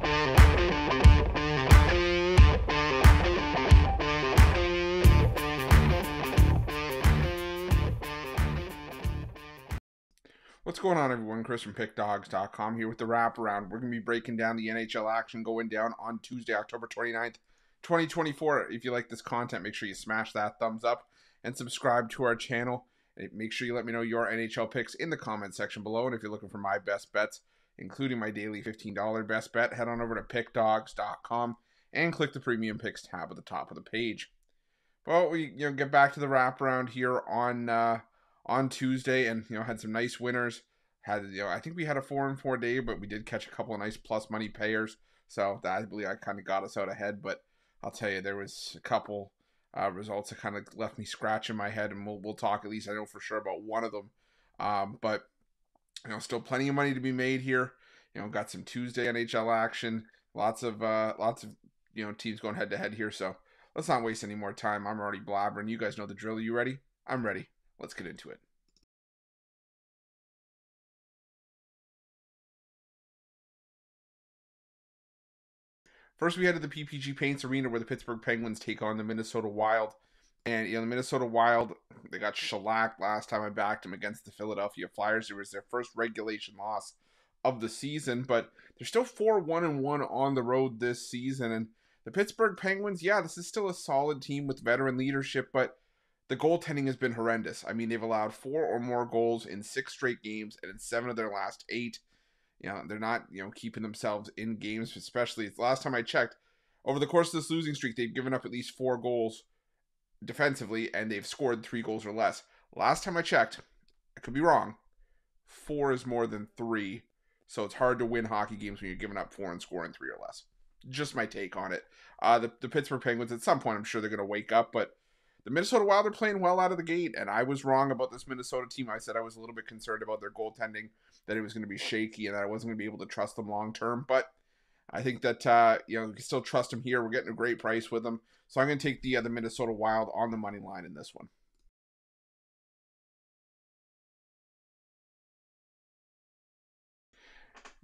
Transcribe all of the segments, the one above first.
What's going on, everyone? Chris from Pickdawgz.com here with the Wraparound. We're going to be breaking down the NHL action going down on Tuesday, October 29th, 2024. If you like this content, make sure you smash that thumbs up and subscribe to our channel. And make sure you let me know your NHL picks in the comment section below. And if you're looking for my best bets, including my daily $15 best bet, head on over to Pickdawgz.com and click the Premium Picks tab at the top of the page. Well, we get back to the Wraparound here on Tuesday, and had some nice winners. I think we had a 4-4 day, but we did catch a couple of nice plus money payers, so that, I believe, kind of got us out ahead. But I'll tell you, there was a couple results that kind of left me scratching my head, and we'll talk, at least I know for sure, about one of them. But still plenty of money to be made here. Got some Tuesday NHL action, lots of teams going head to head here. So let's not waste any more time. I'm already blabbering. You guys know the drill. Are you ready? I'm ready. Let's get into it. First, we head to the PPG Paints Arena where the Pittsburgh Penguins take on the Minnesota Wild. And the Minnesota Wild, they got shellacked last time I backed them against the Philadelphia Flyers. It was their first regulation loss of the season, but they're still 4-1-1 on the road this season. And the Pittsburgh Penguins, this is still a solid team with veteran leadership, but the goaltending has been horrendous. I mean, they've allowed 4 or more goals in 6 straight games, and in 7 of their last 8. They're not, keeping themselves in games, especially the last time I checked. Over the course of this losing streak, they've given up at least 4 goals defensively, and they've scored 3 goals or less. Last time I checked, I could be wrong, 4 is more than 3, so it's hard to win hockey games when you're giving up 4 and scoring 3 or less. Just my take on it. The Pittsburgh Penguins, at some point, I'm sure they're going to wake up, but the Minnesota Wild are playing well out of the gate, and I was wrong about this Minnesota team. I said I was a little bit concerned about their goaltending, that it was going to be shaky, and that I wasn't going to be able to trust them long term. But I think that we can still trust them here. We're getting a great price with them, so I'm going to take the Minnesota Wild on the money line in this one.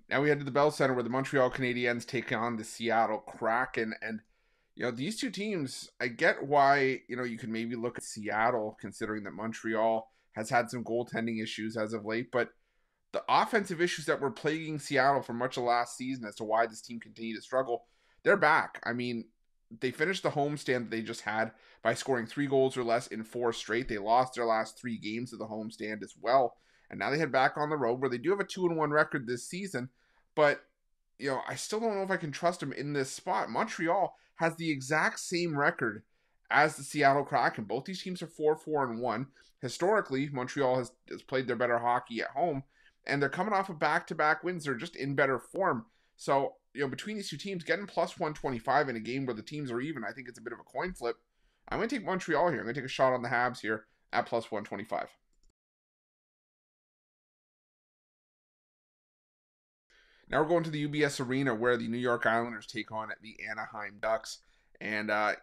Now we head to the Bell Center where the Montreal Canadiens take on the Seattle Kraken, and these two teams, I get why, you could maybe look at Seattle, considering that Montreal has had some goaltending issues as of late, but the offensive issues that were plaguing Seattle for much of last season as to why this team continued to struggle, they're back. I mean, they finished the homestand that they just had by scoring 3 goals or less in 4 straight. They lost their last 3 games of the homestand as well, and now they head back on the road where they do have a 2-1 record this season, but I still don't know if I can trust them in this spot. Montreal has the exact same record as the Seattle Kraken. Both these teams are 4-4-1. Historically, Montreal has played their better hockey at home, and they're coming off of back-to-back wins. They're just in better form. So, between these two teams, getting plus 125 in a game where the teams are even, I think it's a bit of a coin flip. I'm going to take Montreal here. I'm going to take a shot on the Habs here at plus 125. Now we're going to the UBS Arena where the New York Islanders take on the Anaheim Ducks. And, I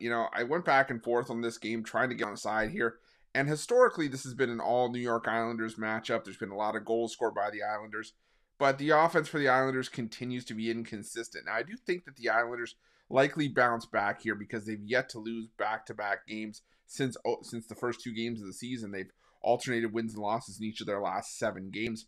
went back and forth on this game trying to get on the side here. And historically, this has been an all New York Islanders matchup. There's been a lot of goals scored by the Islanders. But the offense for the Islanders continues to be inconsistent. Now, I do think that the Islanders likely bounce back here because they've yet to lose back-to-back games since the first 2 games of the season. They've alternated wins and losses in each of their last 7 games.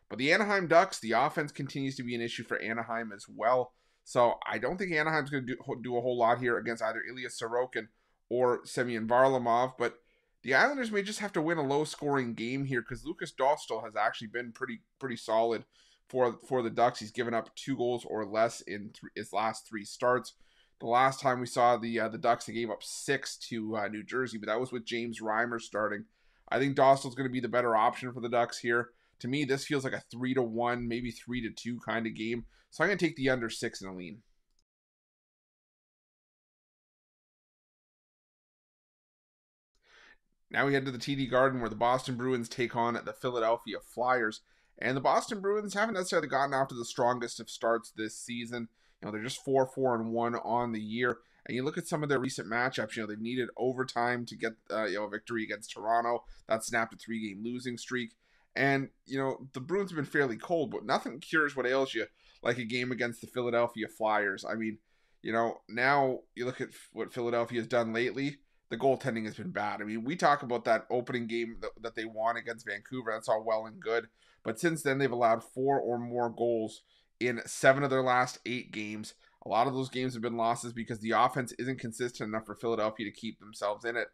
But the Anaheim Ducks, the offense continues to be an issue for Anaheim as well. So I don't think Anaheim's going to do a whole lot here against either Ilya Sorokin or Semyon Varlamov. But the Islanders may just have to win a low-scoring game here because Lucas Dostal has actually been pretty solid for the Ducks. He's given up 2 goals or less in his last 3 starts. The last time we saw the Ducks, they gave up 6 to New Jersey, but that was with James Reimer starting. I think Dostal's going to be the better option for the Ducks here. To me, this feels like a 3-1, maybe 3-2 kind of game. So I'm going to take the under 6 in a lean. Now we head to the TD Garden where the Boston Bruins take on the Philadelphia Flyers. And the Boston Bruins haven't necessarily gotten off to the strongest of starts this season. They're just 4-4-1 on the year. And you look at some of their recent matchups, they've needed overtime to get a victory against Toronto. That snapped a 3-game losing streak. And, the Bruins have been fairly cold, but nothing cures what ails you like a game against the Philadelphia Flyers. I mean, now you look at what Philadelphia has done lately. The goaltending has been bad. I mean, we talk about that opening game that they won against Vancouver. That's all well and good. But since then, they've allowed 4 or more goals in 7 of their last 8 games. A lot of those games have been losses because the offense isn't consistent enough for Philadelphia to keep themselves in it.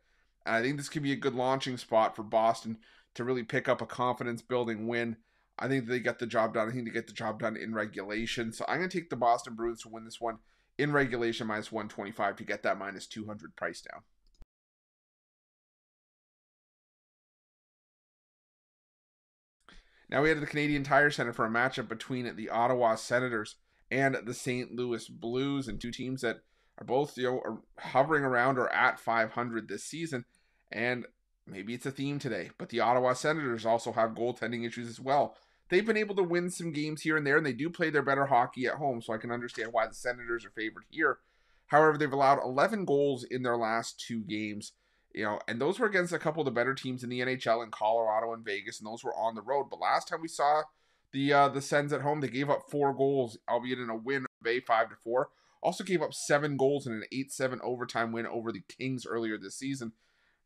And I think this could be a good launching spot for Boston to really pick up a confidence-building win. I think they get the job done. I think they get the job done in regulation. So I'm going to take the Boston Bruins to win this one in regulation minus 125 to get that minus 200 price down. Now we head to the Canadian Tire Center for a matchup between the Ottawa Senators and the St. Louis Blues, and two teams that are both are hovering around or at 500 this season. And maybe it's a theme today, but the Ottawa Senators also have goaltending issues as well. They've been able to win some games here and there, and they do play their better hockey at home, so I can understand why the Senators are favored here. However, they've allowed 11 goals in their last 2 games. And those were against a couple of the better teams in the NHL in Colorado and Vegas, and those were on the road. But last time we saw the Sens at home, they gave up 4 goals, albeit in a win, 5-4. Also gave up 7 goals in an 8-7 overtime win over the Kings earlier this season.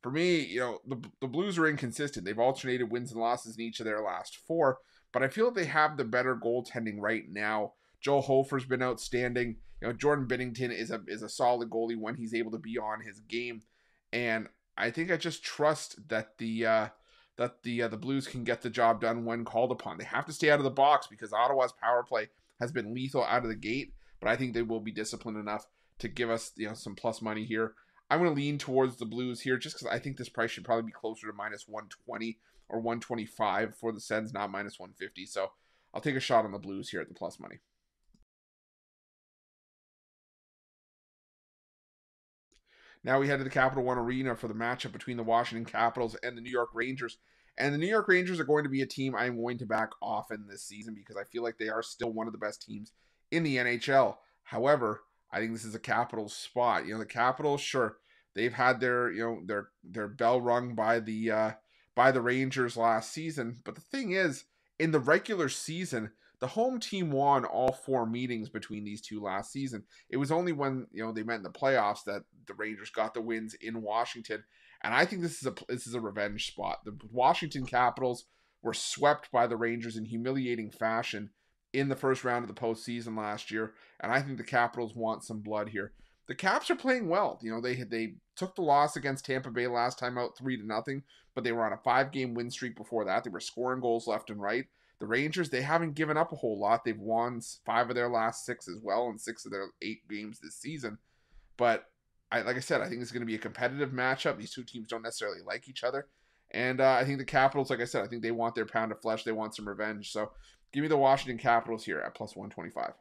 For me, the Blues are inconsistent. They've alternated wins and losses in each of their last 4, but I feel like they have the better goaltending right now. Joel Hofer's been outstanding. Jordan Binnington is a solid goalie when he's able to be on his game, and I think I just trust that the Blues can get the job done when called upon. They have to stay out of the box because Ottawa's power play has been lethal out of the gate, but I think they will be disciplined enough to give us some plus money here. I'm going to lean towards the Blues here just because I think this price should probably be closer to minus 120 or 125 for the Sens, not minus 150. So I'll take a shot on the Blues here at the plus money. Now we head to the Capital One Arena for the matchup between the Washington Capitals and the New York Rangers. And the New York Rangers are going to be a team I'm going to back often this season because I feel like they are still one of the best teams in the NHL. However, I think this is a Capitals spot. The Capitals, sure, they've had their bell rung by the Rangers last season, but the thing is, in the regular season, the home team won all 4 meetings between these two last season. It was only when they met in the playoffs that the Rangers got the wins in Washington, and I think this is a revenge spot. The Washington Capitals were swept by the Rangers in humiliating fashion in the first round of the postseason last year, and I think the Capitals want some blood here. The Caps are playing well. They took the loss against Tampa Bay last time out 3-0, but they were on a 5-game win streak before that. They were scoring goals left and right. The Rangers, they haven't given up a whole lot. They've won 5 of their last 6 as well, and 6 of their 8 games this season. But like I said, I think it's going to be a competitive matchup. These two teams don't necessarily like each other. And I think the Capitals, like I said, I think they want their pound of flesh. They want some revenge. So give me the Washington Capitals here at plus 125.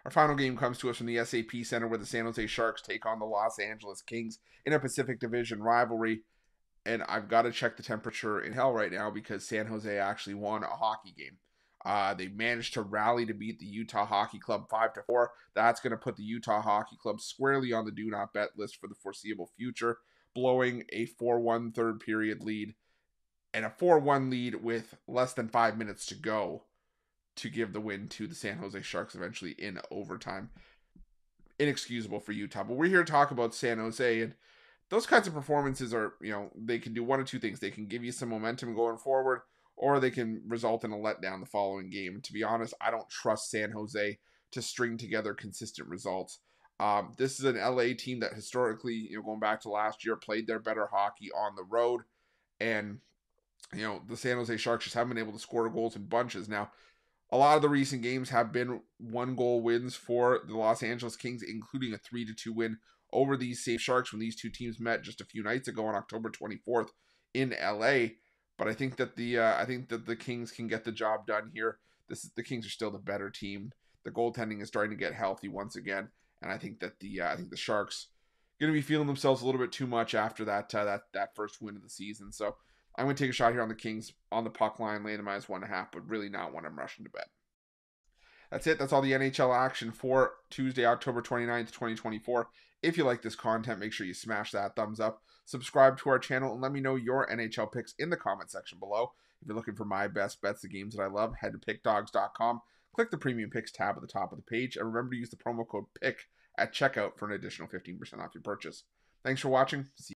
Our final game comes to us from the SAP Center where the San Jose Sharks take on the Los Angeles Kings in a Pacific Division rivalry. And I've got to check the temperature in hell right now because San Jose actually won a hockey game. They managed to rally to beat the Utah Hockey Club 5-4. That's going to put the Utah Hockey Club squarely on the do not bet list for the foreseeable future, blowing a 4-1 third period lead and a 4-1 lead with less than 5 minutes to go to give the win to the San Jose Sharks eventually in overtime. Inexcusable for Utah. But we're here to talk about San Jose, and those kinds of performances are, they can do one of two things. They can give you some momentum going forward, or they can result in a letdown the following game. To be honest, I don't trust San Jose to string together consistent results. This is an LA team that historically, going back to last year, played their better hockey on the road, and the San Jose Sharks just haven't been able to score goals in bunches. Now, a lot of the recent games have been 1-goal wins for the Los Angeles Kings, including a 3-2 win over these same Sharks when these two teams met just a few nights ago on October 24th in LA. But I think that the Kings can get the job done here. The Kings are still the better team. The goaltending is starting to get healthy once again, and I think that the Sharks going to be feeling themselves a little bit too much after that first win of the season. So I'm going to take a shot here on the Kings on the puck line, laying the -1.5, but really not when I'm rushing to bet. That's it. That's all the NHL action for Tuesday, October 29th, 2024. If you like this content, make sure you smash that thumbs up, subscribe to our channel, and let me know your NHL picks in the comment section below. If you're looking for my best bets, the games that I love, head to pickdawgz.com. Click the Premium Picks tab at the top of the page, and remember to use the promo code PICK at checkout for an additional 15% off your purchase. Thanks for watching. See